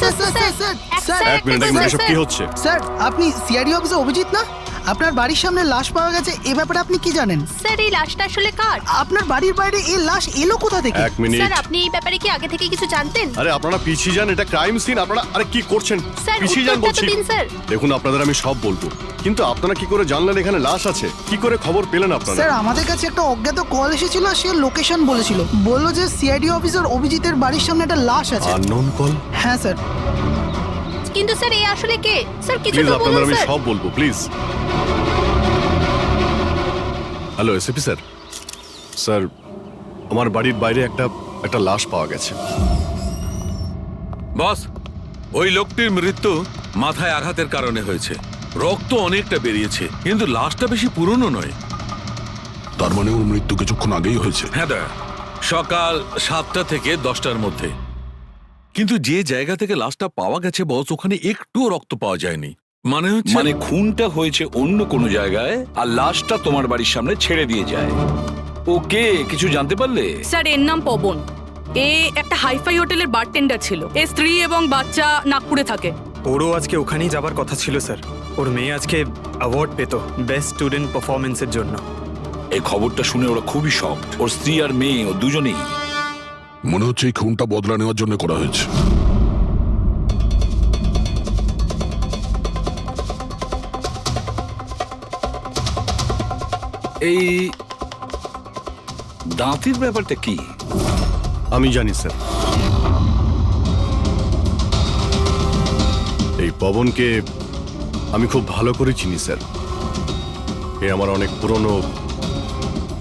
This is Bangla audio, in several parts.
এক মিনিট এসব কি হচ্ছে? স্যার, আপনি সিআইডি অফিসে অভিজিৎ না? আপনার বাড়ির সামনে লাশ পাওয়া গেছে, এ ব্যাপারে আপনি কি জানেন? স্যার, এই লাশটা আসলে কার? আপনার বাড়ির বাইরে এই লাশ এলো কোথা থেকে? এক মিনিট। স্যার, আপনি এই ব্যাপারে কি আগে থেকে কিছু জানতেন? আরে আপনারা পিছিয়ে যান, এটা ক্রাইম সিন। আপনারা আরে কি করছেন? স্যার, পিছিয়ে যান উত্তরটা তো বলছি। দিন, স্যার। দেখুন, আপনাদের আমি সব বলবো, কিন্তু আপনারা কি করে জানলেন এখানে লাশ আছে? কি করে খবর পেলেন আপনারা? স্যার, আমাদের কাছে একটা অজ্ঞাত কল এসেছিল, সে লোকেশন বলেছিল, বলল যে সিআইডি অফিসার অভিজিতের বাড়ির সামনে একটা লাশ আছে। Unknown call? হ্যাঁ স্যার। কিন্তু স্যার, এই আসলে কে? স্যার, কিছু প্লিজ তো আপনাদের বলুন আমি স্যার। সব বলবো, please. Hello SP sir. Sir, আমার বাড়ির বাইরে একটা লাশ পাওয়া গেছে। বস, ওই লোকটির মৃত্যু মাথায় আঘাতের কারণে হয়েছে। রক্ত অনেকটা বেরিয়েছে, কিন্তু লাশটা বেশি পুরনো নয়। তার মানে ওর মৃত্যু কিছুক্ষণ আগেই হয়েছে। হ্যাঁ দা, সকাল 7টা থেকে 10টার মধ্যে। কিন্তু যে জায়গা থেকে লাশটা পাওয়া গেছে বস, ওখানে একটুও রক্ত পাওয়া যায়নি। মানে খুনটা হয়েছে অন্য কোনো জায়গায়, আর লাশটা তোমার বাড়ির সামনে ছেড়ে দিয়ে যায়। ওকে কিছু জানতে পারলে? স্যার, এর নাম পবন। এ একটা হাইফাই হোটেলের বারটেন্ডার ছিল। এর স্ত্রী এবং বাচ্চা নাগপুরে থাকে। ওরও আজকে ওখানেই যাবার কথা ছিল স্যার। ওর মেয়ে আজকে অ্যাওয়ার্ড পেত বেস্ট স্টুডেন্ট পারফরমেন্সের জন্য। এই খবরটা শুনে ওরা খুবই শক। ওর স্ত্রী আর মেয়ে ও দুজনেই। মনে হচ্ছে এই খুনটা বদলা নেওয়ার জন্য করা হয়েছে। এই দাঁতের ব্যাপারটা কি? আমি জানি স্যার। এই পবনকে আমি খুব ভালো করে চিনি স্যার। এ আমার অনেক পুরনো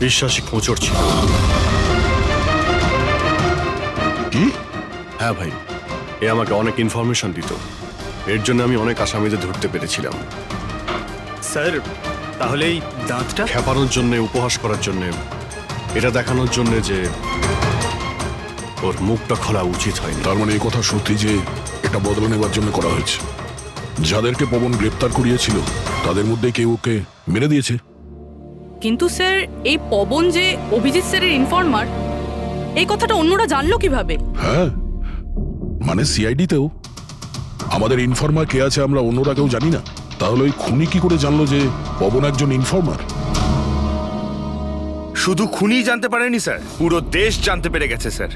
বিশ্বাসী খোঁচর ছিল। কি? হ্যাঁ ভাই, এ আমাকে অনেক ইনফরমেশন দিত। এর জন্য আমি অনেক আসামিদের ধরতে পেরেছিলাম। স্যার, তাহলে এই দাঁতটা? খেপানোর জন্য, উপহাস করার জন্য, এটা দেখানোর জন্য যে ওর মুখটা খোলা উচিত হয়নি। তার মানে এই কথা সত্যি যে এটা বদলা নেওয়ার জন্য করা হয়েছে। যাদেরকে পবন গ্রেপ্তার করিয়েছিল তাদের মধ্যে কেউ ওকে মেরে দিয়েছে। কিন্তু স্যার, এই পবন যে অভিজিৎ স্যারের ইনফর্মার, এই কথাটা অন্যরা জানলো কিভাবে? হ্যাঁ, মানে সিআইডিতেও আমাদের ইনফর্মার কে আছে আমরা অন্যরা কেউ জানি না। তাহলে ওই খুনি কি করে জানলো যে পবন একজন ইনফর্মার? শুধু খুনি জানতে পারেনি স্যার, পুরো দেশ জানতে পেরে গেছে স্যার।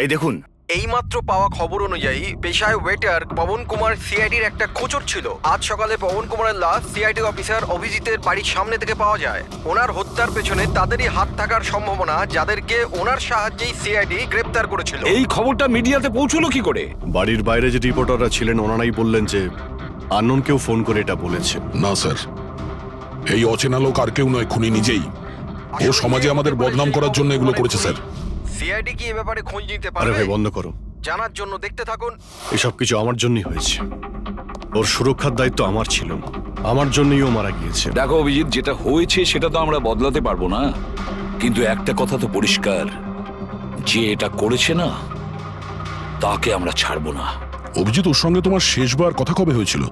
এই দেখুন, এইমাত্র পাওয়া খবর অনুযায়ী পেশায় ওয়েটার পবন কুমার সিআইডির একটা খোঁচর ছিল। আজ সকালে পবন কুমারের লাশ সিআইডি অফিসার অভিজিতের বাড়ির সামনে থেকে পাওয়া যায়। ওনার হত্যার পেছনে তাদেরই হাত থাকার সম্ভাবনা, যাদেরকে ওনার সাহায্যেই সিআইডি গ্রেপ্তার করেছিল। এই খবরটা মিডিয়াতে পৌঁছলো কি করে? বাড়ির বাইরে যে রিপোর্টাররা ছিলেন ওনারাই বললেন যে আননোন কেউ ফোন করে এটা বলেছে। না স্যার, এই অচেনা লোক আর কেউ নয়, খুনি নিজেই। ও সমাজে আমাদের বদনাম করার জন্য এগুলো করেছে স্যার। সিআইডি কি এ ব্যাপারে খোঁজ নিতে আরে পারবে? ভাই বন্ধ করো। জানার জন্য দেখতে থাকুন। এসব কিছু আমার জন্যই হয়েছে। ওর সুরক্ষার দায়িত্ব আমার ছিল, আমার জন্যই ও মারা গিয়েছে। দেখো অভিজিৎ, যেটা হয়েছে সেটা তো আমরা বদলাতে পারবো না, কিন্তু একটা কথা তো পরিষ্কার, যে এটা করেছে না তাকে আমরা ছাড়বো না। অভিজিৎ, ওর সঙ্গে তোমার শেষবার কথা কবে হয়েছিল?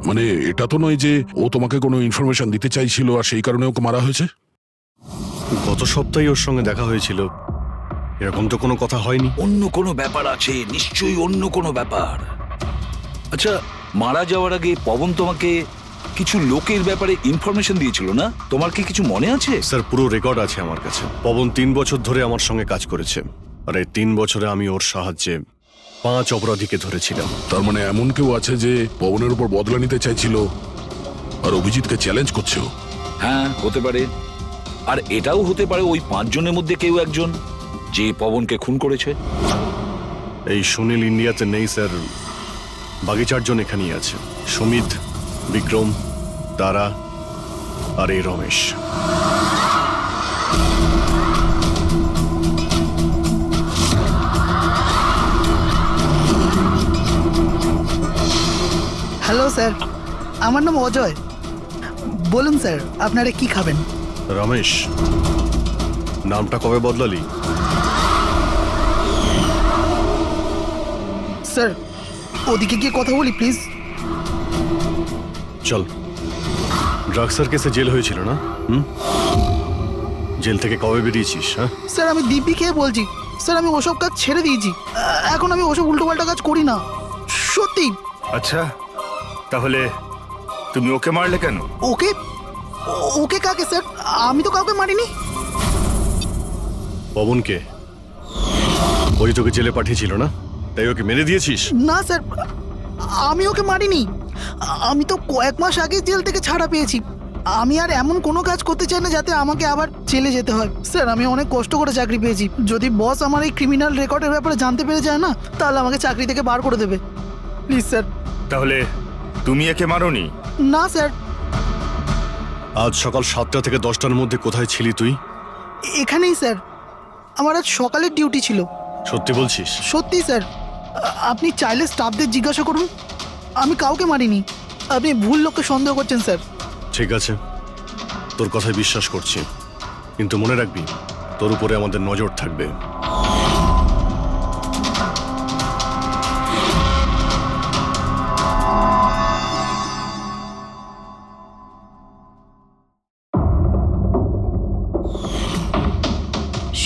মানে এটা তো নয় যে ও তোমাকে কোনো ইনফরমেশন দিতে চাইছিল আর সেই কারণে ওকে মারা হয়েছে? গত সপ্তাহে ওর সঙ্গে দেখা হয়েছিল, এরকম তো কোনো কথা হয়নি। অন্য কোনো ব্যাপার আছে, নিশ্চয়ই অন্য কোনো ব্যাপার। আচ্ছা, মারা যাওয়ার আগে পবন তোমাকে কিছু লোকের ব্যাপারে ইনফরমেশন দিয়েছিল না? তোমার কি কিছু মনে আছে? স্যার, পুরো রেকর্ড আছে আমার কাছে। পবন 3 বছর ধরে আমার সঙ্গে কাজ করেছে, আর এই 3 বছরে আমি ওর সাহায্যে 5 অপরাধীকে ধরেছিলাম। তার মানে এমন কেউ আছে যে পবনের উপর বদলা নিতে চাইছিল আর অভিজিৎকে চ্যালেঞ্জ করছে ও? হ্যাঁ, হতে পারে। আর এটাও হতে পারে ওই 5 জনের মধ্যে কেউ একজন যে পবনকে খুন করেছে। এই সুনীল ইন্ডিয়াতে নেই স্যার, বাকি 4 জন এখানেই আছে। সুমিত, বিক্রম, তারা আর এই রমেশ। হ্যালো স্যার, আমার নাম অজয়। বলুন স্যার, আপনারা কি খাবেন? রমেশ, নামটা কবে বদলালি? স্যার, ওদিকে গিয়ে কথা বলি প্লিজ। চল। ড্রাগসের কেসে জেল হয়েছিল না? জেল থেকে কবে বেরিয়েছিস? হ্যাঁ স্যার, আমি দিব্যি খেয়ে বলছি। স্যার আমি ওসব কাজ ছেড়ে দিয়েছি। এখন আমি ওসব উল্টোপাল্টা কাজ করি না, সত্যি। আচ্ছা তাহলে তুমি ওকে মারলে কেন? ওকে? ওকে কাকে স্যার? আমি তো কাউকে মারিনি। পবনকে ওই তোকে জেলে পাঠিয়েছিল না, তাই ওকে মেরে দিয়েছিস? না স্যার, আমি ওকে মারিনি। আমি তো কয়েক মাস আগে জেল থেকে ছাড়া পেয়েছি। আমি আর এমন কোনো কাজ করতে চাই না যাতে আমাকে আবার জেলে যেতে হয়। স্যার আমি অনেক কষ্ট করে চাকরি পেয়েছি। যদি বস আমার এই ক্রিমিনাল রেকর্ডের ব্যাপারে জানতে পেরে যায় না, তাহলে আমাকে চাকরি থেকে বার করে দেবে। Please sir. তাহলে তুমি একে মারোনি? না স্যার। আজ সকাল 7টা থেকে 10টার মধ্যে কোথায় ছিলি তুই? এখানেই স্যার, আমার আজ সকালের ডিউটি ছিল। সত্যি বলছিস? সত্যি স্যার, আপনি চাইলে স্টাফদের জিজ্ঞাসা করুন, আমি কাউকে মারিনি। আপনি ভুল লোককে সন্দেহ করছেন স্যার। ঠিক আছে, তোর কথায় বিশ্বাস করছি, কিন্তু মনে রাখবি তোর উপরে আমাদের নজর থাকবে।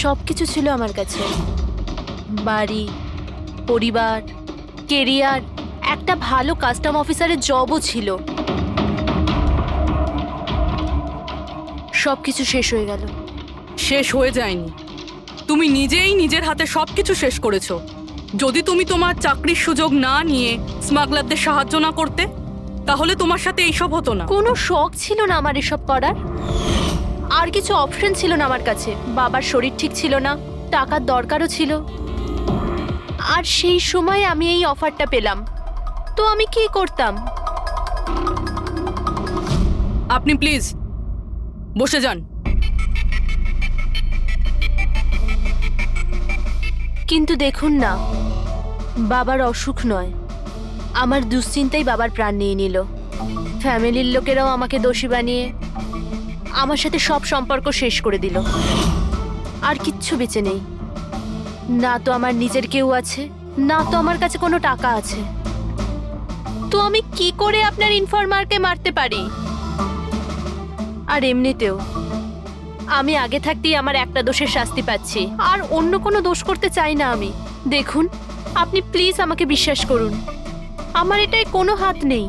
সব কিছু ছিল আমার কাছে, বাড়ি, পরিবার, কেরিয়ার, একটা ভালো কাস্টম অফিসারের জবও ছিল। সব কিছু শেষ হয়ে গেল। শেষ হয়ে যায়নি, তুমি নিজেই নিজের হাতে সবকিছু শেষ করেছো। যদি তুমি তোমার চাকরির সুযোগ না নিয়ে স্মাগলারদের সাহায্য না করতে, তাহলে তোমার সাথে এইসব হতো না। কোনো শখ ছিল না আমার এসব করার, আর কিছু অপশন ছিল না আমার কাছে। বাবার শরীর ঠিক ছিল না, টাকার দরকারও ছিল, আর সেই সময় আমি এই অফারটা পেলাম, তো আমি কি করতাম? আপনি প্লিজ বসে যান। কিন্তু দেখুন না, বাবার অসুখ নয়, আমার দুশ্চিন্তাই বাবার প্রাণ নিয়ে নিল। ফ্যামিলির লোকেরাও আমাকে দোষী বানিয়ে আমার সাথে সব সম্পর্ক শেষ করে দিল। আর কিচ্ছু বেঁচে নেই, না তো আমার নিজের কেউ আছে, না তো আমার কাছে কোনো টাকা আছে। তো আমি কি করে আপনার ইনফরমারকে মারতে পারি? আর এমনিতেও আমি আগে থাকতেই আমার একটা দোষের শাস্তি পাচ্ছি, আর অন্য কোনো দোষ করতে চাই না আমি। দেখুন, আপনি প্লিজ আমাকে বিশ্বাস করুন, আমার এটায় কোনো হাত নেই।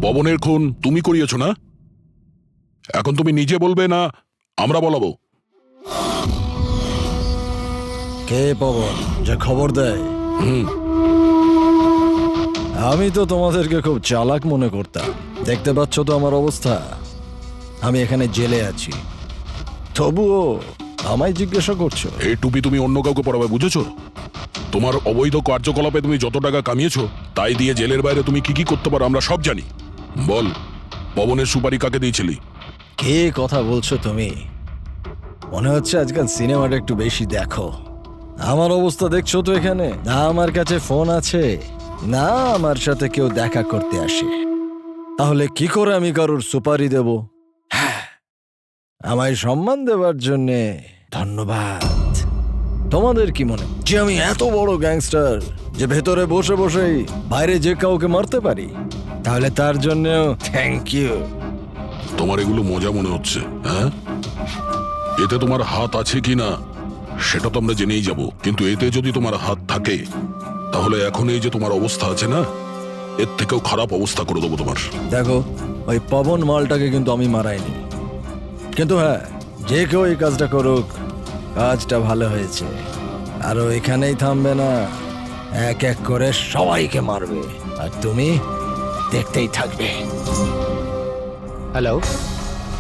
পবনের খুন তুমি করিয়েছো না? এখন তুমি নিজে বলবে না আমরা বলাবো? কে পবন যে খবর দেয়? আমি তো তোমাদেরকে খুব চালাক মনে করতাম। দেখতে পাচ্ছ তো আমার অবস্থা, আমি এখানে জেলে আছি, তবুও আমায় জিজ্ঞাসা করছো? এই টুপি তুমি অন্য কাউকে পরাবে, বুঝেছো? তোমার অবৈধ কার্যকলাপে তুমি যত টাকা কামিয়েছো, তাই দিয়ে জেলের বাইরে তুমি কি কি করতে পারো আমরা সব জানি। বল, পবনের সুপারি কাকে দিয়েছিলি? কে কথা বলছো তুমি? মনে হচ্ছে আজকাল সিনেমাটা একটু বেশি দেখো। আমার অবস্থা দেখছো তো এখানে, না আমার কাছে ফোন আছে, না আমার সাথে কেউ দেখা করতে আসে। তাহলে কি করে আমি কারোর সুপারি দেব? আমায় সম্মান দেওয়ার জন্যে ধন্যবাদ। তোমাদের কি মনে যে আমি এত বড় গ্যাংস্টার যে ভেতরে বসে বসেই বাইরে যে কাউকে মারতে পারি? তাহলে তার জন্যও থ্যাংক ইউ। তোমার এগুলো মজা মনে হচ্ছে, হ্যাঁ? এতে তোমার হাত আছে কি না সেটা তো আমরা জেনেই যাব, কিন্তু এতে যদি তোমার হাত থাকে তাহলে এখন এই যে তোমার অবস্থা আছে না, এর থেকেও খারাপ অবস্থা করে দেবো তোমার। দেখো, ওই পবন মালটাকে কিন্তু আমি মারাইনি, কিন্তু হ্যাঁ, যে কেউ এই কাজটা করুক, কাজটা ভালো হয়েছে। আরো এখানেই থামবে না, এক এক করে সবাইকে মারবে, আর তুমি দেখতেই থাকবে। হ্যালো,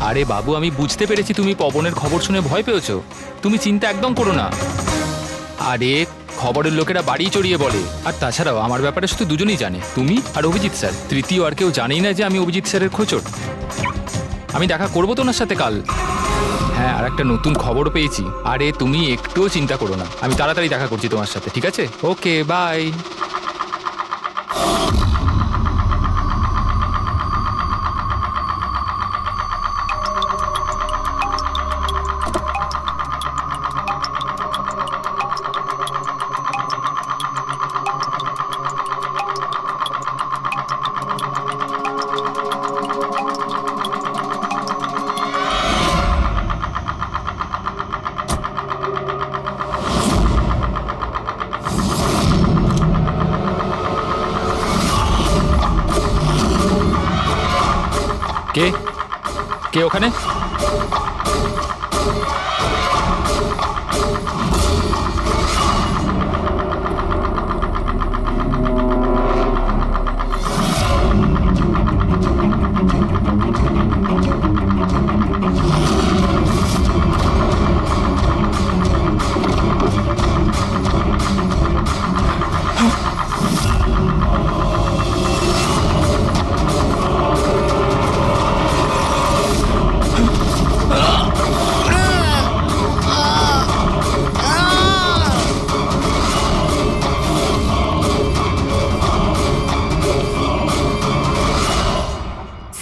আরে বাবু, আমি বুঝতে পেরেছি তুমি পবনের খবর শুনে ভয় পেয়েছো। তুমি চিন্তা একদম করো না। আরে খবরের লোকেরা বাড়ি চড়িয়ে বলে, আর তাছাড়াও আমার ব্যাপারে শুধু দুজনেই জানে, তুমি আর অভিজিৎ স্যার। তৃতীয় আর কেউ জানেই না যে আমি অভিজিৎ স্যারের খোঁচর। আমি দেখা করবো তো ওনার সাথে কাল। হ্যাঁ, আর একটা নতুন খবরও পেয়েছি। আরে তুমি একটুও চিন্তা করো না, আমি তাড়াতাড়ি দেখা করছি তোমার সাথে, ঠিক আছে? ওকে, বাই। কে কে ওখানে?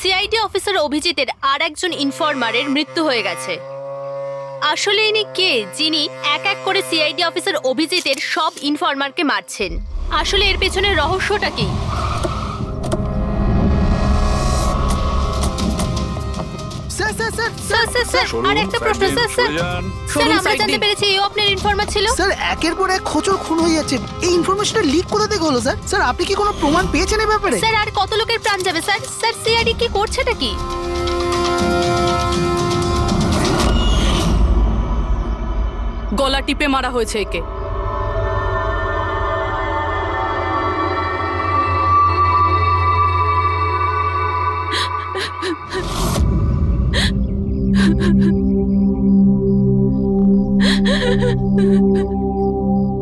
সিআইডি অফিসার অভিজিতের আর একজন ইনফরমারের মৃত্যু হয়ে গেছে। আসলে ইনি কে যিনি এক এক করে সিআইডি অফিসার অভিজিতের সব ইনফরমারকে মারছেন? আসলে এর পেছনের রহস্যটা কি? Sir sir sir sir sir sir আর একটা প্রশ্ন স্যার স্যার স্যার আমরা জানতে পেরেছি এই আপনার ইনফরমার ছিল। স্যার একের পর এক খোঁচর খুন হয়ে যাচ্ছে, এই ইনফরমেশনটা লিক কোথা থেকে হলো স্যার? স্যার আপনি কি কোনো প্রমাণ পেয়েছেন এই ব্যাপারে? স্যার আর কত লোকের প্রাণ যাবে স্যার? স্যার সিআইডি কি করছেটা কি? গলা টিপে মারা হয়েছে একে।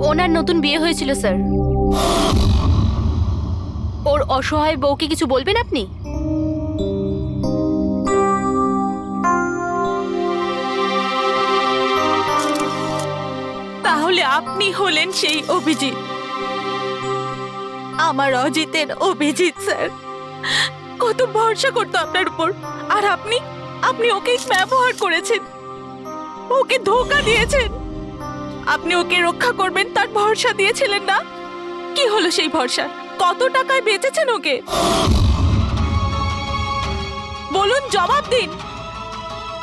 ওনার নতুন বিয়ে হয়েছিল স্যার। ওর অসহায় বউকে কিছু বলবেন আপনি? তাহলে আপনি হলেন সেই অভিজিৎ, আমার অজিতের অভিজিৎ স্যার। কত ভরসা করতো আপনার উপর, আর আপনি ওকে ব্যবহার করেছেন, ওকে ধোঁকা দিয়েছেন। আপনি ওকে রক্ষা করবেন তার ভরসা দিয়েছিলেন না? কি হলো সেই ভরসা? কত টাকায় বেচেছেন ওকে? বলুন, জবাব দিন।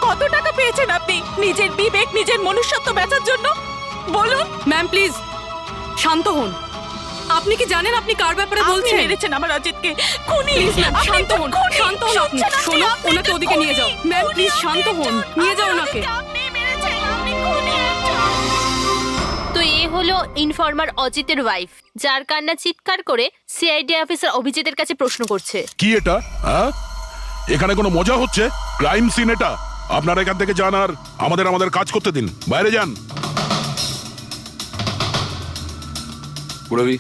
কত টাকা পেয়েছেন আপনি নিজের বিবেক, নিজের মনুষ্যত্ব বেচার জন্য? বলুন। ম্যাম প্লিজ শান্ত হন। আপনি কি জানেন আপনি কার ব্যাপারে আপনি বলছেন? মেরেছেন আমার অজিতকে, খুনি। প্লিজ ম্যাম আপনি শান্ত তো হন, খুনি। শান্ত হন আপনি। শুনছেন আপনি? শোনো, আপনি ওনাকে তো ওদিকে নিয়ে খুনি। যাও। ম্যাম খুনি প্লিজ আপনি শান্ত হন, একজন। নিয়ে যাও আমার ওনাকে। অজিতকে আপনি মেরেছেন, আপনি খুনি একজন। তো এ হলো ইনফরমার অজিতের ওয়াইফ, যার কান্না চিৎকার করে সিআইডি অফিসার অভিজিতের কাছে প্রশ্ন করছে। কি এটা? হ্যাঁ, এখানে কোনো মজা হচ্ছে? ক্রাইম সিন এটা। আপনারা এখান থেকে যান আর আমাদের কাজ করতে দিন। বাইরে যান। পুরবি,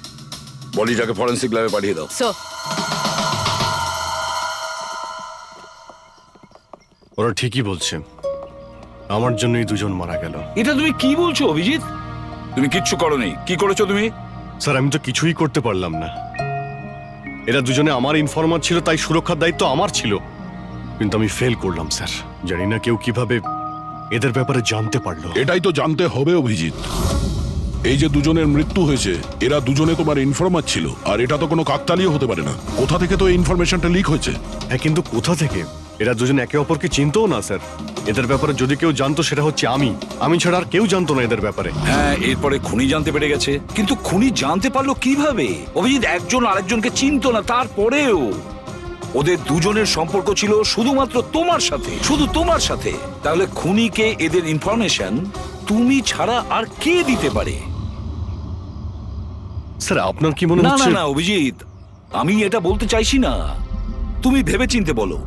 বডিটাকে ফরেন্সিক ল্যাবে পাঠিয়ে দাও। স্যার ওরা ঠিকই বলছে, আমার জন্যই দুজন মারা গেল। এটা তুমি কি বলছো অভিজিৎ? তুমি কিচ্ছু করোনি। কি করেছো তুমি? স্যার আমি তো কিছুই করতে পারলাম না। এরা দুজনে আমার ইনফরমার ছিল, তাই সুরক্ষার দায়িত্ব আমার ছিল। কিন্তু আমি ফেল করলাম স্যার। জানি না কেউ কিভাবে এদের ব্যাপারে জানতে পারলো। এটাই তো জানতে হবে অভিজিৎ। এই যে দুজনের মৃত্যু হয়েছে, এরা দুজনে তোমার ইনফরমার ছিল, আর এটা তো কোনো কাকতালীয় হতে পারে না। কোথা থেকে তো এই ইনফরমেশনটা লিক হয়েছে? হ্যাঁ, কিন্তু কোথা থেকে? এরা দুজন একে অপরকে চিনতও না স্যার। এদের ব্যাপারে যদি কেউ জানতো সেটা হচ্ছে আমি ছাড়া আর কেউ জানতো না এদের ব্যাপারে। হ্যাঁ, এরপরে খুনি জানতে পেরে গেছে। কিন্তু খুনি জানতে পারলো কিভাবে? অভিজিৎ একজন আরেকজনকে চিনতো না, তারপরেও ওদের দুজনের সম্পর্ক ছিল শুধুমাত্র তোমার সাথে, শুধু তোমার সাথে। তাহলে খুনিকে এদের ইনফরমেশন তুমি ছাড়া আর কে দিতে পারে? স্যার আপনার কি মনে না না হচ্ছে? না অভিজিৎ, আমি এটা বলতে চাইছি না। তুমি ভেবেচিন্তে বলো,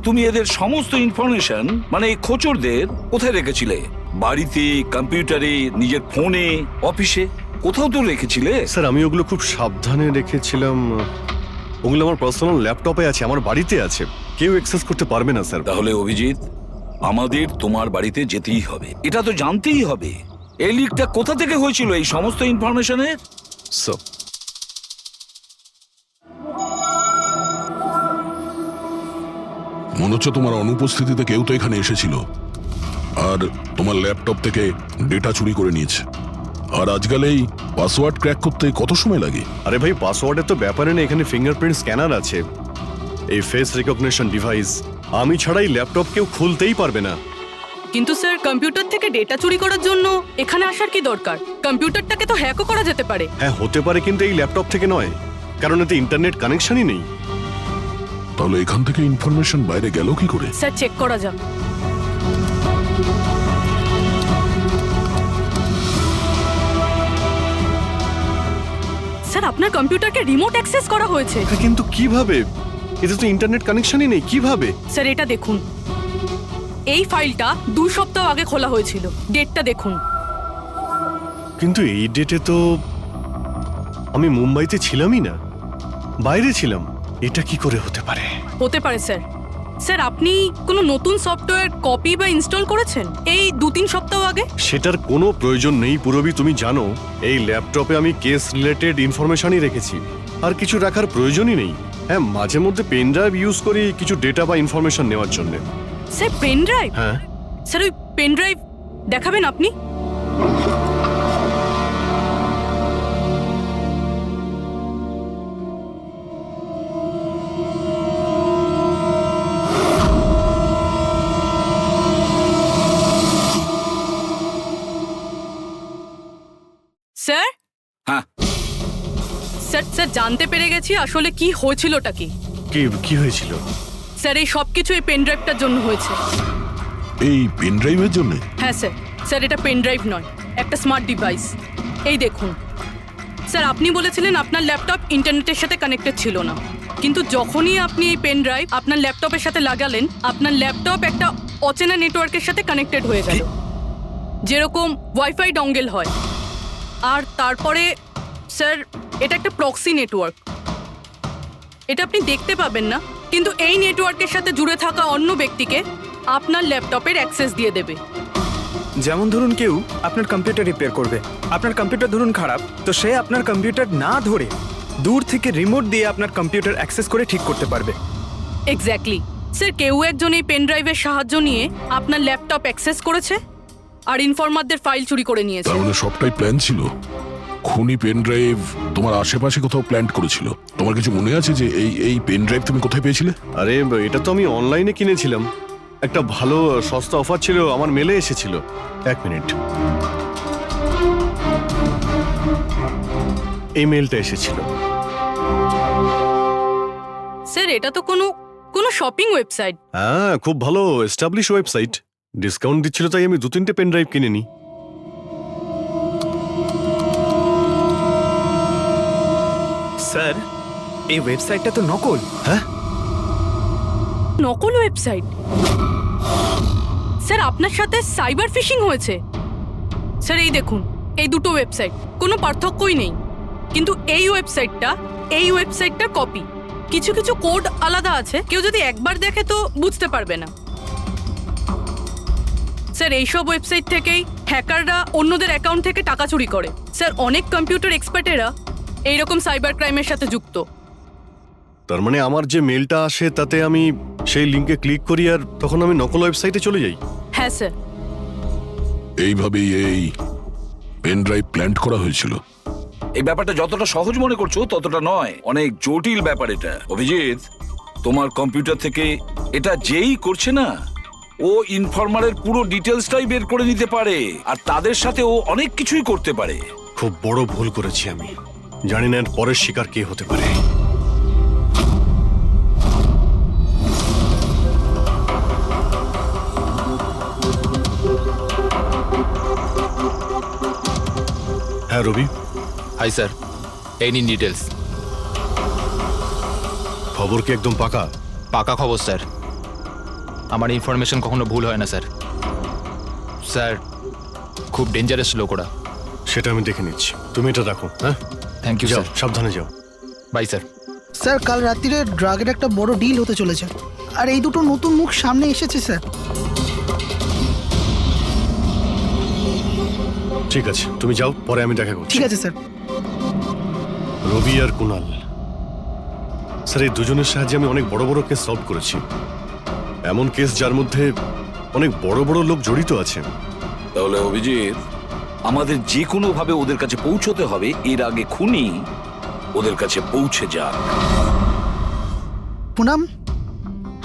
তুমি এদের সমস্ত ইনফরমেশন মানে এই খোঁচরদের কোথায় রেখেছিলে? বাড়িতে, কম্পিউটারে, নিজের ফোনে, অফিসে, কোথাও তো রেখেছিলে। স্যার আমি ওগুলো খুব সাবধানে রেখেছিলাম। ওগুলো আমার পার্সোনাল ল্যাপটপে আছে, আমার বাড়িতে আছে, কেউ অ্যাক্সেস করতে পারবে না স্যার। তাহলে অভিজিৎ, আমাদের তোমার বাড়িতে যেতেই হবে, এটা তো জানতেই হবে এই লিকটা কোথা থেকে হয়েছিল এই সমস্ত ইনফরমেশনের। স্যার মনে হচ্ছে তোমার অনুপস্থিতিতে কেউ তো এখানে এসেছিল আর তোমার ল্যাপটপ থেকে ডেটা চুরি করে নিয়েছে। আর আজকাল এই পাসওয়ার্ড ক্র্যাক করতে কত সময় লাগে? আরে ভাই, পাসওয়ার্ডের তো ব্যাপারে না, এখানে ফিঙ্গারপ্রিন্ট স্ক্যানার আছে, এই ফেস রিকগনিশন ডিভাইস। আমি ছাড়াই ল্যাপটপ কেউ খুলতেই পারবে না। কিন্তু স্যার কম্পিউটার থেকে ডেটা চুরি করার জন্য এখানে আসার কি দরকার? কম্পিউটারটাকে তো হ্যাকও করা যেতে পারে। হ্যাঁ হতে পারে, কিন্তু এই ল্যাপটপ থেকে নয়, কারণ এতে ইন্টারনেট কানেকশনই নেই। তাহলে এখান থেকে ইনফরমেশন বাইরে গেল কি করে? স্যার চেক করা যাক। স্যার আপনার কম্পিউটারকে রিমোট অ্যাক্সেস করা হয়েছে। কিন্তু কিভাবে? এতে তো ইন্টারনেট কানেকশনই নেই, কিভাবে? স্যার এটা দেখুন, এই ফাইলটা 2 সপ্তাহ আগে খোলা হয়েছিল। ডেটটা দেখুন। কিন্তু এই ডেটে তো আমি মুম্বাইতে ছিলামই না, বাইরে ছিলাম। এটা কি করে হতে পারে? হতে পারে স্যার। স্যার আপনি কোনো নতুন সফটওয়্যার কপি বা ইনস্টল করেছেন এই 2-3 সপ্তাহ আগে? সেটার কোনো প্রয়োজন নেই পুরবি, তুমি জানো এই ল্যাপটপে আমি কেস রিলেটেড ইনফরমেশনই রেখেছি, আর কিছু রাখার প্রয়োজনই নেই। হ্যাঁ, মাঝে মধ্যে পেন ড্রাইভ ইউজ করি কিছু ডেটা বা ইনফরমেশন নেওয়ার জন্য। Sir pen drive? হ্যাঁ স্যার ওই পেন ড্রাইভ দেখাবেন আপনি? স্যার? হ্যাঁ স্যার স্যার জানতে পেরে গেছি আসলে কি হয়েছিলটা কি। কি হয়েছিল? স্যার এই সবকিছু এই পেন ড্রাইভটার জন্য হয়েছে। এই পেন ড্রাইভের জন্য? হ্যাঁ স্যার। স্যার এটা পেন ড্রাইভ নয়, একটা স্মার্ট ডিভাইস। এই দেখুন স্যার, আপনি বলেছিলেন আপনার ল্যাপটপ ইন্টারনেটের সাথে কানেক্টেড ছিল না, কিন্তু যখনই আপনি এই পেন ড্রাইভ আপনার ল্যাপটপের সাথে লাগালেন, আপনার ল্যাপটপ একটা অচেনা নেটওয়ার্কের সাথে কানেক্টেড হয়ে গেল, যেরকম ওয়াইফাই ডঙ্গেল হয়। আর তারপরে স্যার এটা একটা প্রক্সি নেটওয়ার্ক। এটা আপনি দেখতে পাবেন না, কিন্তু এই নেটওয়ার্কের সাথে জুড়ে থাকা অন্য ব্যক্তিকে আপনার ল্যাপটপের অ্যাক্সেস দিয়ে দেবে। যেমন ধরুন কেউ আপনার কম্পিউটার রিপেয়ার করবে, আপনার কম্পিউটার ধরুন খারাপ, তো সে আপনার কম্পিউটার না ধরে দূর থেকে রিমোট দিয়ে আপনার কম্পিউটার অ্যাক্সেস করে ঠিক করতে পারবে। এক্স্যাক্টলি স্যার, কেউ একজন এই পেন ড্রাইভের সাহায্য নিয়ে আপনার ল্যাপটপ অ্যাক্সেস করেছে আর ইনফরমারদের ফাইল চুরি করে নিয়েছে। তার মানে সবটাই প্ল্যান ছিল। খুনি পেন ড্রাইভ তোমার আশেপাশে কোথাও প্ল্যান করেছিল। তোমার কিছু মনে আছে যে এই পেন ড্রাইভ তুমি কোথায় পেয়েছিলে? আরে এটা তো আমি অনলাইনে কিনেছিলাম, একটা ভালো সস্তা অফার ছিল, আমার মেলে এসেছিল। 1 মিনিট, এই মেলটা এসেছিল। স্যার এটা তো কোনো শপিং ওয়েবসাইট। হ্যাঁ, খুব ভালো এস্টাবলিশ ওয়েবসাইট, ডিসকাউন্ট দিচ্ছিল তাই আমি 2-3টে পেন ড্রাইভ কিনে নিই। স্যার এই ওয়েবসাইটটা তো নকল। হ্যাঁ, নকল ওয়েবসাইট? স্যার আপনার সাথে সাইবার ফিশিং হয়েছে। স্যার এই দেখুন, এই দুটো ওয়েবসাইট কোনো পার্থক্যই নেই, কিন্তু এই ওয়েবসাইটটার কপি। কিছু কিছু কোড আলাদা আছে, কেউ যদি একবার দেখে তো বুঝতে পারবে না। স্যার এইসব ওয়েবসাইট থেকেই হ্যাকাররা অন্যদের অ্যাকাউন্ট থেকে টাকা চুরি করে। স্যার অনেক কম্পিউটার এক্সপার্টেরা এইরকম সাইবার ক্রাইমের সাথে যুক্ত। তার মানে আমার যে মেলটা আসে তাতে আমি সেই লিঙ্কে ক্লিক করি আর তখন আমি নকল ওয়েবসাইটে চলে যাই। হ্যাঁ স্যার। এইভাবেই এই পেন ড্রাইভ প্ল্যান করা হয়েছিল। এই ব্যাপারটা যতটা সহজ মনে করছো ততটা নয়, অনেক জটিল ব্যাপার এটা। অভিজিৎ, তোমার কম্পিউটার থেকে এটা যেই করছে না, ও ইনফরমারের পুরো ডিটেলসটাই বের করে নিতে পারে, আর তাদের সাথে ও অনেক কিছুই করতে পারে। খুব বড় ভুল করেছি আমি, জানি না এর পরের শিকার কে হতে পারে। হ্যাঁ রবি। হাই স্যার, এই নিন ডিটেলস। খবর কি একদম পাকা? পাকা খবর স্যার, আমার ইনফরমেশন কখনো ভুল হয় না স্যার। স্যার খুব ডেঞ্জারাস লোক ওরা। সেটা আমি দেখে নিচ্ছি, তুমি এটা রাখো। হ্যাঁ, থ্যাংক ইউ যাও, স্যার। সাবধানে যাও। By sir. স্যার কাল রাত্রিরে ড্রাগের একটা বড় ডিল হতে চলেছে, আর এই দুটো নতুন মুখ সামনে এসেছে স্যার। ঠিক আছে, তুমি যাও, পরে আমি দেখা করছি। ঠিক আছে স্যার। রবি আর কুনাল, স্যার এই দুজনের সাহায্যে আমি অনেক বড় বড় কেস সলভ করেছি। এমন কেস যার মধ্যে অনেক বড় বড় লোক জড়িত আছে। তাহলে অভিজিৎ, আমাদের যে কোনো ভাবে ওদের কাছে পৌঁছতে হবে, এর আগে খুনি ওদের কাছে পৌঁছে যাক। পুনাম।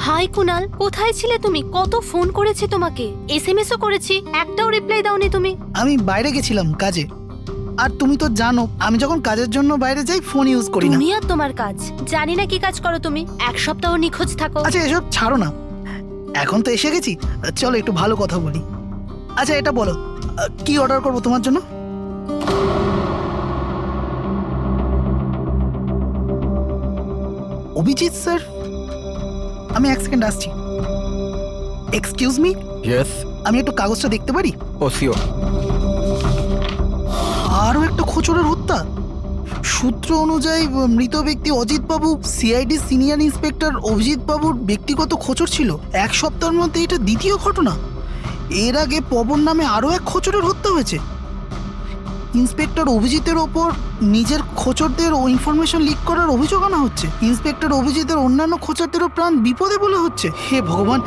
হাই কুনাল, কোথায় ছিলে তুমি? কত ফোন করেছি তোমাকে, এসএমএসও করেছি, একটাও রিপ্লাই দাওনি তুমি। আমি বাইরে গেছিলাম কাজে। আর তুমি তো জানো আমি যখন কাজের জন্য বাইরে যাই ফোন ইউজ করি না। তুমি আর তোমার কাজ, জানি না কি কাজ করো তুমি, এক সপ্তাহ নিখোঁজ থাকো। আচ্ছা এসব ছাড়ো না, এখন তো এসে গেছি, চলো একটু ভালো কথা বলি। আচ্ছা এটা বলো, কি অর্ডার করবো তোমার জন্য? অভিজিৎ স্যার, আমি এক সেকেন্ড আসছি। Excuse me, yes. আমি একটু কাগজটা দেখতে পারি? ও শিওর। আরও একটা খোঁচরের হত্যা। সূত্র অনুযায়ী মৃত ব্যক্তি অজিত বাবু সিআইডি সিনিয়র ইন্সপেক্টর অভিজিৎ বাবুর ব্যক্তিগত খোঁচর ছিল। এক সপ্তাহের মধ্যে এটা দ্বিতীয় ঘটনা। এর আগে পবন নামে আরও এক খোঁচরের হত্যা হয়েছে। ইন্সপেক্টর অভিজিতের ওপর নিজের খোঁচরদের ও ইনফরমেশন লিক করার অভিযোগ আনা হচ্ছে। ইন্সপেক্টর অভিজিতের অন্যান্য খোঁচরদেরও প্রাণ বিপদে বলে হচ্ছে। হে ভগবান,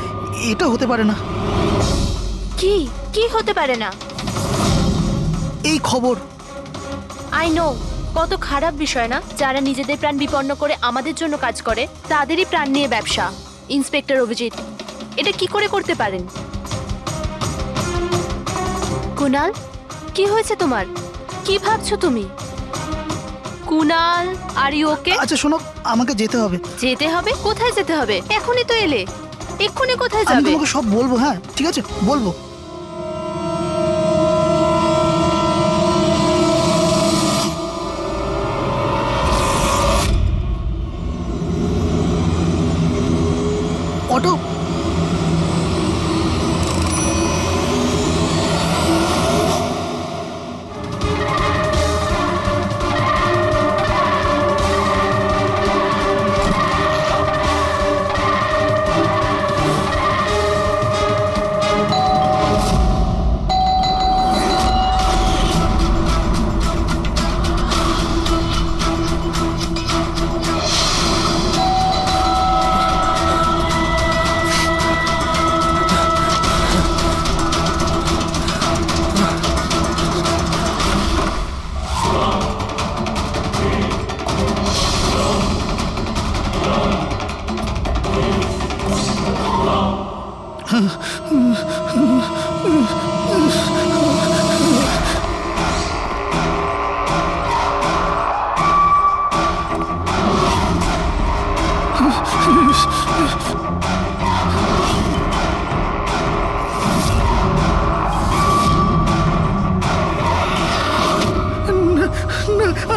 এটা হতে পারে না। কি কি হতে পারে না? এই খবর। আই নো, কত খারাপ বিষয় না? যারা নিজেদের প্রাণ বিপন্ন করে আমাদের জন্য কাজ করে তাদেরই প্রাণ নিয়ে ব্যবসা। ইন্সপেক্টর অভিজিৎ এটা কি করে করতে পারেন? কুনাল, কি হয়েছে তোমার? কি ভাবছো তুমি? Kunal, are you okay? আচ্ছা শোনো, আমাকে যেতে হবে। যেতে হবে? কোথায় যেতে হবে? এখনই তো এলে, এক্ষুনি কোথায় আমি যাবে? তোমাকে সব বলবো। হ্যাঁ ঠিক আছে, বলবো। অটো,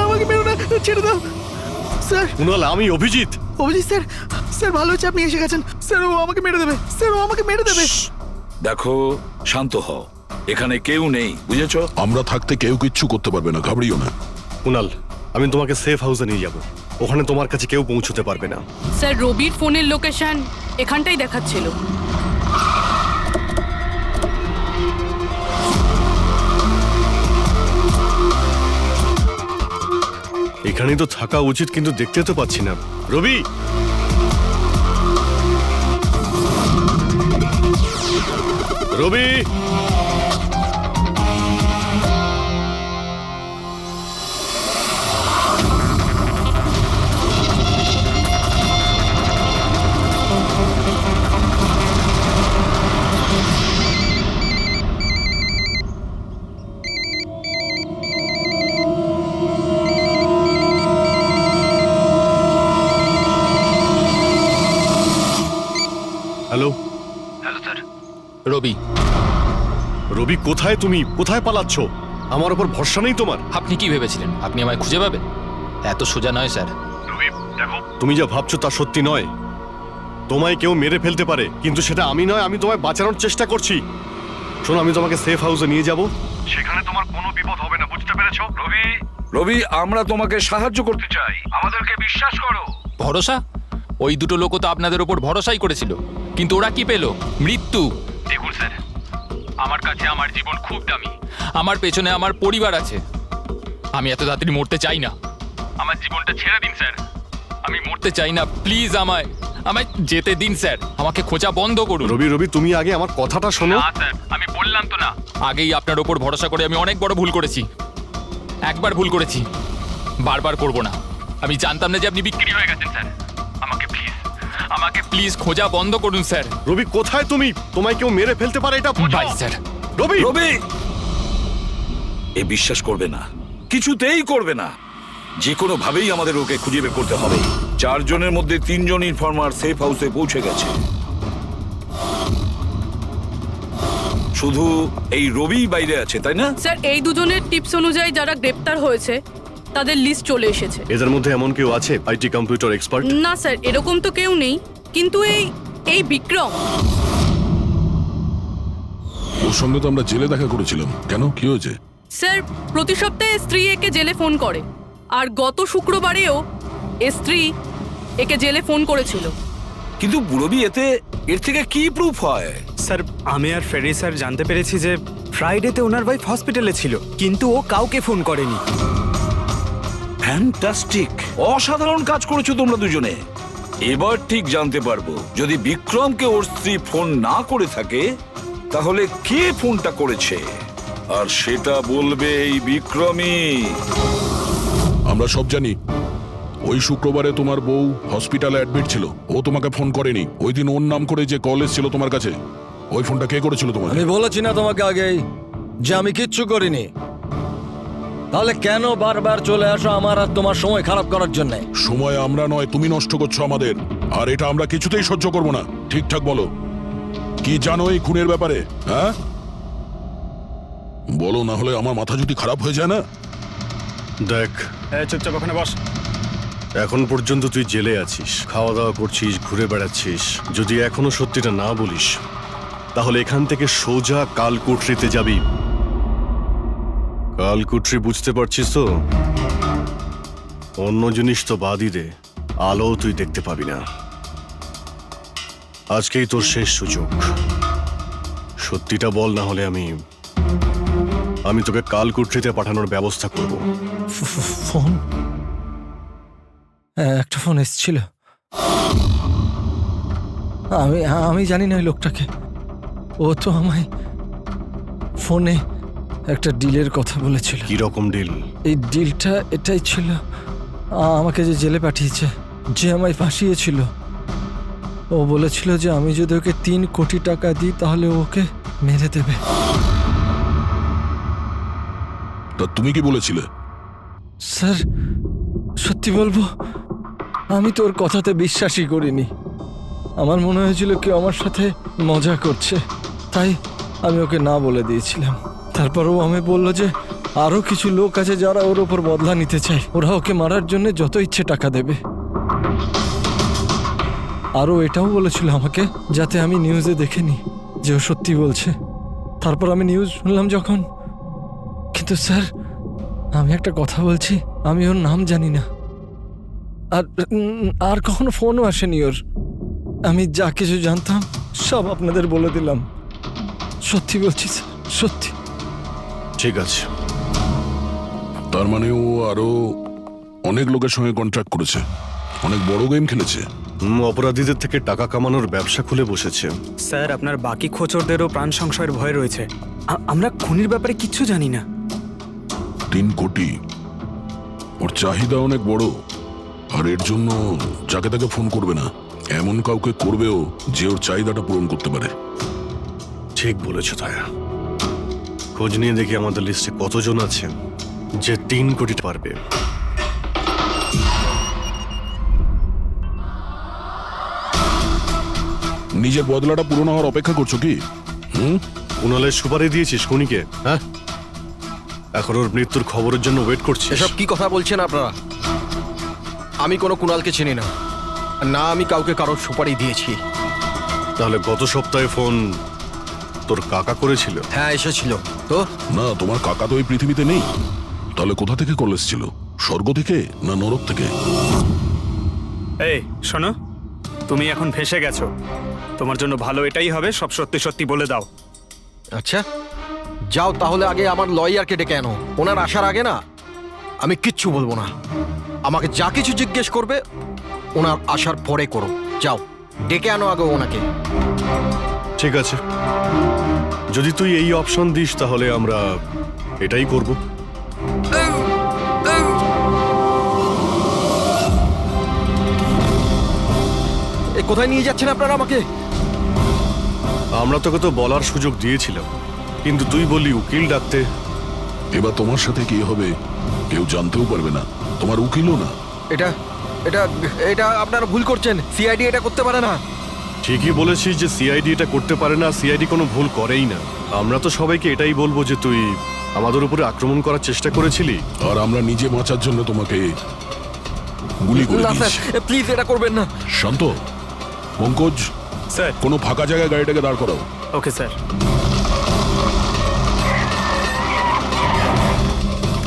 আমাকে মেরো না, ছেড়ে দাও স্যার। কুনাল, আমি অভিজিৎ। অভিজিৎ স্যার, স্যার ভালো হচ্ছে আপনি এসে গেছেন। স্যার ও আমাকে মেরে দেবে, স্যার ও আমাকে মেরে দেবে। দেখো, শান্ত হও, এখানে কেউ নেই, বুঝেছো? আমরা থাকতে কেউ কিচ্ছু করতে পারবে না, ঘাবড়িও না। কুনাল, আমি তোমাকে সেফ হাউসে নিয়ে যাব। ওখানে তোমার কাছে কেউ পৌঁছতে পারবে না। স্যার, রবির ফোনের লোকেশন এখানটাই দেখাচ্ছিল। এখানেই তো থাকা উচিত, কিন্তু দেখতে তো পাচ্ছি না। রবি, রবি, হ্যালো। রবি, রবি কোথায়? তুমি কোথায় পালাচ্ছ? আমার উপর ভরসা নেই তোমার? আপনি কি ভেবেছিলেন আপনি আমায় খুঁজে পাবেন? এত সোজা নয় স্যার। তুমি যা ভাবছো তা সত্যি নয়। তোমায় কেউ মেরে ফেলতে পারে, কিন্তু সেটা আমি নয়। আমি তোমায় বাঁচানোর চেষ্টা করছি। শোনো, আমি তোমাকে সেফ হাউসে নিয়ে যাব। সেখানে তোমার কোনো বিপদ হবে না, বুঝতে পেরেছো? রবি, রবি, আমরা তোমাকে সাহায্য করতে চাই, আমাদেরকে বিশ্বাস করো। ভরসা? ওই দুটো লোকও তো আপনাদের ওপর ভরসাই করেছিল, কিন্তু ওরা কি পেল? মৃত্যু। দেখুন স্যার, আমার কাছে আমার জীবন খুব দামি। আমার পেছনে আমার পরিবার আছে। আমি এত তাড়াতাড়ি মরতে চাই না। আমার জীবনটা ছেড়ে দিন স্যার, আমি মরতে চাই না। প্লিজ আমায় যেতে দিন স্যার, আমাকে খোঁজা বন্ধ করুন। রবি, রবি, তুমি আগে আমার কথাটা শোনো। না স্যার, আমি বললাম তো না, আগেই আপনার ওপর ভরসা করে আমি অনেক বড় ভুল করেছি। একবার ভুল করেছি, বারবার করব না। আমি জানতাম না যে আপনি বিক্রি হয়ে গেছেন স্যার। আমাকে প্লিজ খোঁজা বন্ধ করুন স্যার। রবি, কোথায় তুমি? তোমায় কেউ মেরে ফেলতে পারে, এটা বোঝো। By sir. রবি, রবি, এ বিশ্বাস করবে না, কিছুতেই করবে না। যে কোনো ভাবেই আমাদের ওকে খুঁজে বের করতে হবে। 4 জনের মধ্যে 3 জন ইনফর্মার সেফ হাউসে পৌঁছে গেছে। শুধু এই রবি বাইরে আছে, তাই না? স্যার, এই দুজনের টিপস অনুযায়ী যারা গ্রেপ্তার হয়েছে তাদের লিস্ট চলে এসেছে। এদের মধ্যে এমন কেউ আছে আইটি কম্পিউটার এক্সপার্ট? না স্যার, এরকম তো কেউ নেই, কিন্তু এই বিক্রম। ওর সঙ্গে তো আমরা জেলে দেখা করেছিলাম, কেন কি হয়েছে? স্যার, প্রতি সপ্তাহে স্ত্রী একে জেলে ফোন করে, আর গত শুক্রবারেও স্ত্রী একে জেলে ফোন করেছিল। কিন্তু বুড়বি এর থেকে কি প্রুফ হয়? স্যার, আমি আর ফেরি স্যার জানতে পেরেছি যে ফ্রাইডেতে ওনার ওয়াইফ হসপিটালে ছিল, কিন্তু ও কাউকে ফোন করেনি। ফ্যান্টাস্টিক, অসাধারণ কাজ করেছো তোমরা দুজনে। এবার ঠিক জানতে পারবো যদি বিক্রমকে ওর স্ত্রী ফোন না করে থাকে তাহলে কে ফোনটা করেছে, আর সেটা বলবে এই বিক্রমই। আমরা সব জানি ওই শুক্রবারে তোমার বউ হসপিটালে অ্যাডমিট ছিল, ও তোমাকে ফোন করেনি। ওই দিন ওর নাম করে যে কল এসেছিল তোমার কাছে, ওই ফোনটা কে করেছিল তোমাকে? আমি বলেছি না তোমাকে আগেই যে আমি কিচ্ছু করিনি? তাহলে কেন বারবার চলে আসো আমার আর তোমার সময় খারাপ করার জন্য? সময় আমরা নয়, তুমি নষ্ট করছো আমাদের, আর এটা আমরা কিছুতেই সহ্য করবো না। ঠিকঠাক বলো, কি জানো এই খুনের ব্যাপারে? হ্যাঁ বলো, না হলে আমার মাথা যদি খারাপ হয়ে যায় না। দেখ, চুপচাপ ওখানে বস। এখন পর্যন্ত তুই জেলে আছিস, খাওয়া দাওয়া করছিস, ঘুরে বেড়াচ্ছিস। যদি এখনো সত্যিটা না বলিস তাহলে এখান থেকে সোজা কালকুটরিতে যাবি। কালকুটরি বুঝতে পারছিস তো? অন্য জিনিস তো বাদই দে, আলো তুই দেখতে পাবি না। আজকেই তোর শেষ সুযোগ। সত্যিটা বল, না হলে আমি তোকে কালকুটরিতে পাঠানোর ব্যবস্থা করব। ফোন, একটা ফোন এসেছিল। আমি জানি না ওই লোকটাকে। ও তো আমায় ফোনে একটা ডিলের কথা বলেছিল। কি রকম ডিল? এই ডিলটা এটাই ছিল, আমাকে যে জেলে পাঠিয়েছে, যে আমায় ফাঁসিয়েছিল, ও বলেছিল যে আমি যদি ওকে 3 কোটি টাকা দিই তাহলে ওকে মেরে দেবে। তা তুমি কি বলেছিলে? স্যার, সত্যি বলবো, আমি তোর কথাতে বিশ্বাসই করিনি। আমার মনে হয়েছিল কেউ আমার সাথে মজা করছে, তাই আমি ওকে না বলে দিয়েছিলাম। তারপর ও আমি বললো যে আরো কিছু লোক আছে যারা ওর ওপর বদলা নিতে চায়, ওরা ওকে মারার জন্য যত ইচ্ছে টাকা দেবে। আরও এটাও বলেছিল আমাকে যাতে আমি নিউজে দেখেনি যে ও সত্যি বলছে। তারপর আমি নিউজ শুনলাম যখন। কিন্তু স্যার, আমি একটা কথা বলছি, আমি ওর নাম জানি না, আর কখনো ফোনও আসেনি ওর। আমি যা কিছু জানতাম সব আপনাদের বলে দিলাম। সত্যি বলছি স্যার, সত্যি। ঠিক আছে। তার মানে ও আরো অনেক লোকের সঙ্গে কন্ট্রাক্ট করেছে, অনেক বড় গেম খেলেছে। অপরাধীদের থেকে টাকা কামানোর ব্যবসা খুলে বসেছে। স্যার, আপনার বাকি খোঁচরদেরও প্রাণ সংশয়ের ভয় রয়েছে। আমরা খুনির ব্যাপারে কিচ্ছু জানি না। 3 কোটি, ওর চাহিদা অনেক বড়, আর এর জন্য যাকে তাকে ফোন করবে না, এমন কাউকে করবেও যে ওর চাহিদাটা পূরণ করতে পারে। ঠিক বলেছ তায়া। খোঁজ নিয়ে দেখি আমাদের লিস্টে কতজন আছে যে 3 কোটি পারবে। নিজের বদলাটা পূরণ হওয়ার অপেক্ষা করছো কি? কুণালের সুপারি দিয়েছিস খুনিকে? হ্যাঁ, এখন ওর মৃত্যুর খবরের জন্য ওয়েট করছিস? এসব কি কথা বলছেন আপনারা? আমি কোনো কুণালকে চিনি না, না আমি কাউকে কারোর সুপারি দিয়েছি। তাহলে গত সপ্তাহে ফোন তোর কাকা করেছিল? হ্যাঁ, এসেছিল তো। না, তোমার কাকা তো এই পৃথিবীতে নেই। তাহলে কোথা থেকে কল এসেছিল? স্বর্গ থেকে না নরক থেকে? এই শোনো, তুমি এখন ফেঁসে গেছো। তোমার জন্য ভালো এটাই হবে সব সত্যি সত্যি বলে দাও। আচ্ছা যাও, তাহলে আগে আমার লয়ারকে ডেকে আনো। ওনার আসার আগে না আমি কিচ্ছু বলবো না। আমাকে যা কিছু জিজ্ঞেস করবে ওনার আসার পরে করো। যাও, ডেকে আনো আগে ওনাকে। ঠিক আছে, যদি তুই এই অপশন দিস তাহলে আমরা এটাই করব। কোথায় নিয়ে যাচ্ছেন আপনারা আমাকে? আমরা তোকে তো বলার সুযোগ দিয়েছিলাম, কিন্তু তুই বললি উকিল ডাকতে, এবার তোমার সাথে কি হবে কেউ জানতেও পারবে না, তোমার উকিলও না। এটা এটা এটা আপনারা ভুল করছেন, সিআইডি এটা করতে পারে না। ঠিকই বলেছিস যে সিআইডি এটা করতে পারে না, সিআইডি কোনো ভুল করেই না। আমরা তো সবাইকে এটাই বলবো যে তুই আমাদের উপরে আক্রমণ করার চেষ্টা করেছিলি। আর আমরা নিজে বাঁচার জন্য তোমাকে গুলি করে না স্যার, দিয়েছি। প্লিজ এটা করবেন না। শান্ত, পঙ্কজ, স্যার। কোনো ফাঁকা জায়গায় গাড়িটাকে দাঁড় করাও। Okay sir.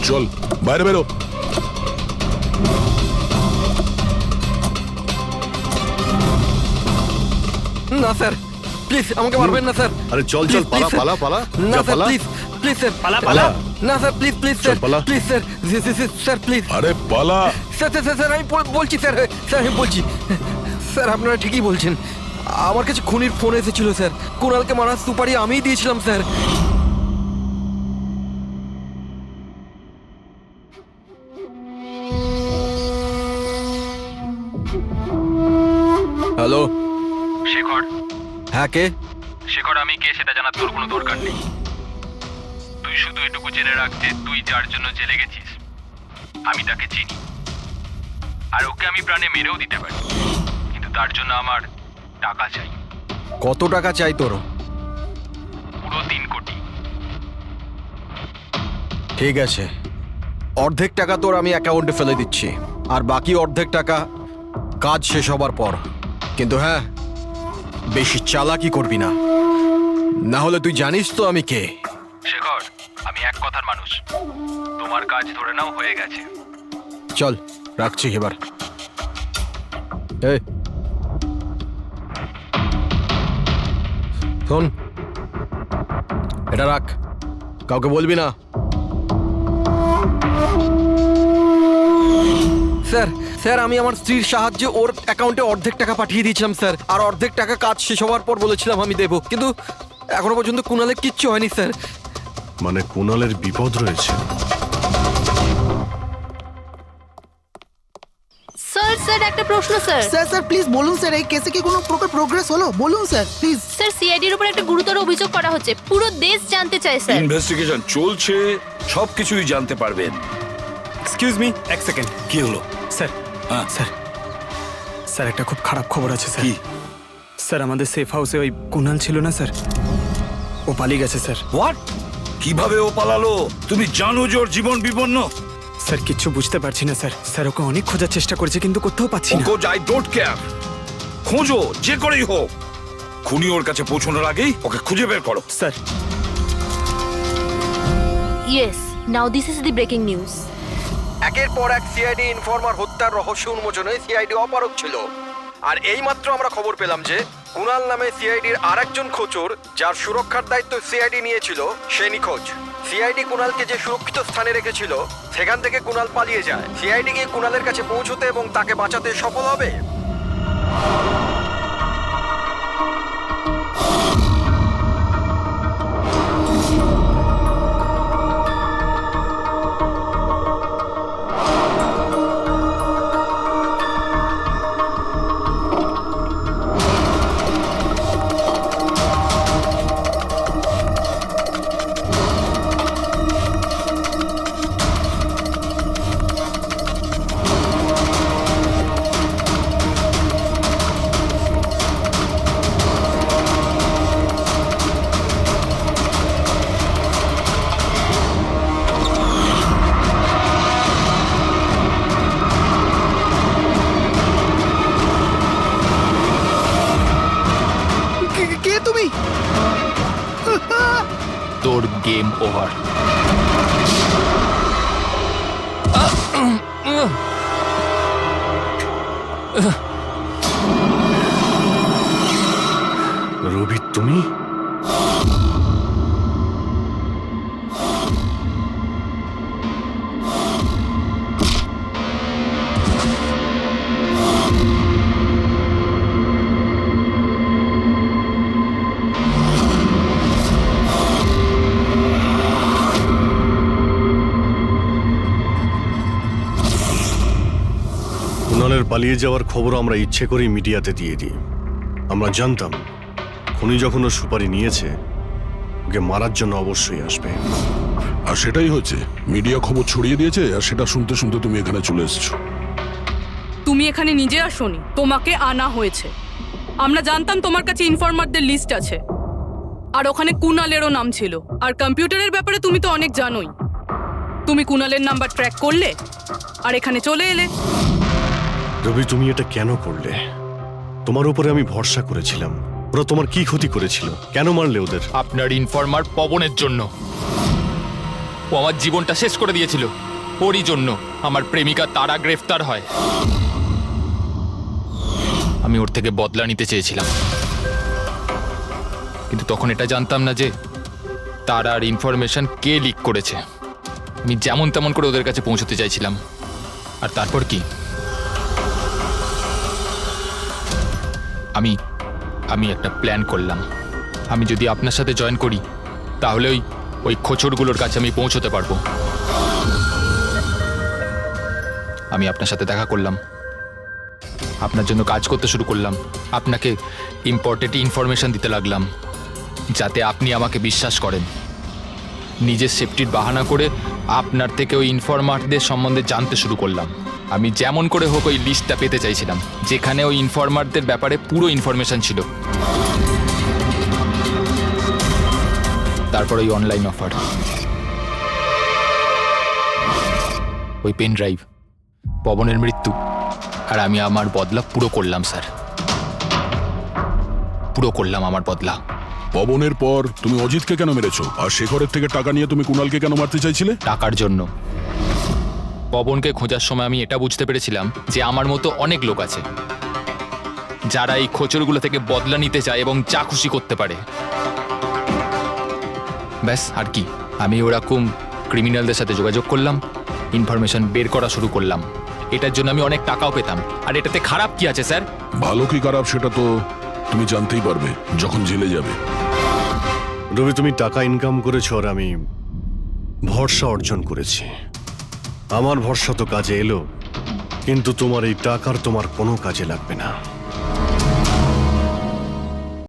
চল বাইরে বেরো। না স্যার, প্লিজ আমাকে মারবেন না স্যার। আরে চল চল, পালা পালা পালা, না যা স্যার, পালা। প্লিজ প্লিজ স্যার, পালা পালা। না স্যার, প্লিজ প্লিজ চল, স্যার, পালা। Please sir, sir please. আরে পালা। স্যার স্যার স্যার, স্যার আমি বলছি স্যার, স্যার আমি বলছি স্যার, আপনারা ঠিকই বলছেন। আমার কাছে খুনির ফোন এসেছিল স্যার, কুণালকে মারার সুপারি আমিই দিয়েছিলাম স্যার। হ্যালো শেখর, হ্যাঁ কে? শেখর আমি কে সেটা জানার তোর কোনো দরকার নেই। তুই শুধু এটুকু জেনে রাখ যে তুই যার জন্য জেলে গেছিস আমি তাকে চিনি, আর ওকে আমি প্রাণে মেরেও দিতে পারি, কিন্তু তার জন্য আমার টাকা চাই। কত টাকা চাই তোর? পুরো 3 কোটি। ঠিক আছে, অর্ধেক টাকা তোর আমি অ্যাকাউন্টে ফেলে দিচ্ছি, আর বাকি অর্ধেক টাকা কাজ শেষ হবার পর। কিন্তু হ্যাঁ, বেশি চালাকি করবি না, না হলে তুই জানিস তো আমি কে। শেখর, আমি এক কথার মানুষ, তোমার কাজ ধরে নাও হয়ে গেছে। চল রাখছি এবার। এই শোন, এটা রাখ, কাউকে বলবি না। স্যার স্যার, আমি আমার স্ত্রীর সাহায্যে ওর অ্যাকাউন্টে অর্ধেক টাকা পাঠিয়ে দিয়েছিলাম স্যার, আর অর্ধেক টাকা কাজ শেষ হওয়ার পর বলেছিলাম আমি দেবো, কিন্তু এখনো পর্যন্ত কুণালের কিচ্ছু হয়নি স্যার। মানে কুণালের বিপদ রয়েছে। স্যার স্যার একটা প্রশ্ন স্যার। স্যার স্যার প্লিজ বলুন স্যার, এই কেসে কি কোনো প্রকার প্রোগ্রেস হলো? বলুন স্যার প্লিজ। স্যার সিআইডির উপর একটা গুরুতর অভিযোগ করা হচ্ছে, পুরো দেশ জানতে চায় স্যার। ইনভেস্টিগেশন চলছে, সবকিছুই জানতে পারবেন। এক্সকিউজ মি, এক সেকেন্ড। কি হলো? স্যার, হ্যাঁ স্যার, স্যার একটা খুব খারাপ খবর আছে স্যার। কি? স্যার আমাদের সেফ হাউসে ওই কুণাল ছিল না স্যার, ও পালিয়ে গেছে স্যার। হোয়াট? কিভাবে ও পালালো? তুমি জানো যে ওর জীবন বিপন্ন। স্যার কিচ্ছু বুঝতে পারছি না স্যার, স্যার ওকে অনেক খোঁজার চেষ্টা করেছে কিন্তু কোথাও পাচ্ছি না। আই ডোন্ট কেয়ার, খোঁজো যে করেই হোক, খুনি ওর কাছে পৌঁছানোর আগেই ওকে খুঁজে বের করো। Sir yes, now this is the breaking news. একের পর এক সিআইডি ইনফরমার হত্যার রহস্য উন্মোচনে সিআইডি অপারগ ছিল, আর এইমাত্র আমরা খবর পেলাম যে কুণাল নামে সিআইডির আরেকজন খোঁচর, যার সুরক্ষার দায়িত্ব সিআইডি নিয়েছিল, সে নিখোঁজ। সিআইডি কুণালকে যে সুরক্ষিত স্থানে রেখেছিল সেখান থেকে কুণাল পালিয়ে যায়। সিআইডি কি কুণালের কাছে পৌঁছতে এবং তাকে বাঁচাতে সফল হবে? কে তুমি? তোর গেম ওভার। রবি তুমি? কুণালের পালিয়ে যাওয়ার খবর আমরা ইচ্ছে করেই মিডিয়াতে দিয়ে দিই। আমরা জানতাম খুনি যখন ওর সুপারি নিয়েছে, ওকে মারার জন্য অবশ্যই আসবে। আর সেটাই হয়েছে, মিডিয়া খবর ছড়িয়ে দিয়েছে আর সেটা শুনতে শুনতে তুমি এখানে চলে এসেছো। তুমি এখানে নিজে আসোনি, তোমাকে আনা হয়েছে। আমরা জানতাম তোমার কাছে ইনফরমারদের লিস্ট আছে, আর ওখানে কুনালেরও নাম ছিল। আর কম্পিউটারের ব্যাপারে তুমি তো অনেক জানোই। তুমি কুনালের নাম্বার ট্র্যাক করলে আর এখানে চলে এলে। রবি, তুমি এটা কেন করলে? তোমার উপরে আমি ভরসা করেছিলাম। ওরা তোমার কি ক্ষতি করেছিল? কেন মারলে ওদের? আপনার ইনফরমার পবনের জন্য। ও আমার জীবনটা শেষ করে দিয়েছিল। ওরই জন্য আমার প্রেমিকা তারা গ্রেফতার হয়। আমি ওর থেকে বদলা নিতে চেয়েছিলাম, কিন্তু তখন এটা জানতাম না যে তারার ইনফরমেশন কে লিক করেছে। আমি যেমন তেমন করে ওদের কাছে পৌঁছতে চাইছিলাম। আর তারপর কি, আমি একটা প্ল্যান করলাম। আমি যদি আপনার সাথে জয়েন করি তাহলে ওই খোঁচরগুলোর কাছে আমি পৌঁছতে পারবো। আমি আপনার সাথে দেখা করলাম, আপনার জন্য কাজ করতে শুরু করলাম, আপনাকে ইম্পর্টেন্ট ইনফরমেশন দিতে লাগলাম যাতে আপনি আমাকে বিশ্বাস করেন। নিজের সেফটির বাহানা করে আপনার থেকে ওই ইনফরমারদের সম্বন্ধে জানতে শুরু করলাম। আমি যেমন করে হোক ওই লিস্টটা পেতে চাইছিলাম যেখানে ওই ইনফরমারদের ব্যাপারে পুরো ইনফরমেশন ছিল। তারপর ওই অনলাইন অফার, ওই পেন ড্রাইভ, পবনের মৃত্যু, আর আমি আমার বদলা পুরো করলাম স্যার। পুরো করলাম আমার বদলা। পবনের পর তুমি অজিতকে কেন মেরেছো? আর শেখরের থেকে টাকা নিয়ে তুমি কুণালকে কেন মারতে চাইছিলে? টাকার জন্য। পবনকে খোঁজার সময় আমি এটা বুঝতে পেরেছিলাম যে আমার মতো অনেক লোক আছে যারা এই খোঁচরগুলো থেকে বদলা নিতে চায় এবং যা খুশি করতে পারে। ব্যাস, আর কি। আমি ওরকম ক্রিমিনালদের সাথে যোগাযোগ করলাম, ইনফরমেশন বের করা শুরু করলাম। এটার জন্য আমি অনেক টাকাও পেতাম। আর এটাতে খারাপ কি আছে স্যার? ভালো কি খারাপ সেটা তো তুমি জানতেই পারবে যখন জেলে যাবে। রবি, তুমি টাকা ইনকাম করেছো আর আমি ভরসা অর্জন করেছি। আমার ভরসা তো কাজে এলো, কিন্তু তোমার এই টাকার তোমার কোনো কাজে লাগবে না।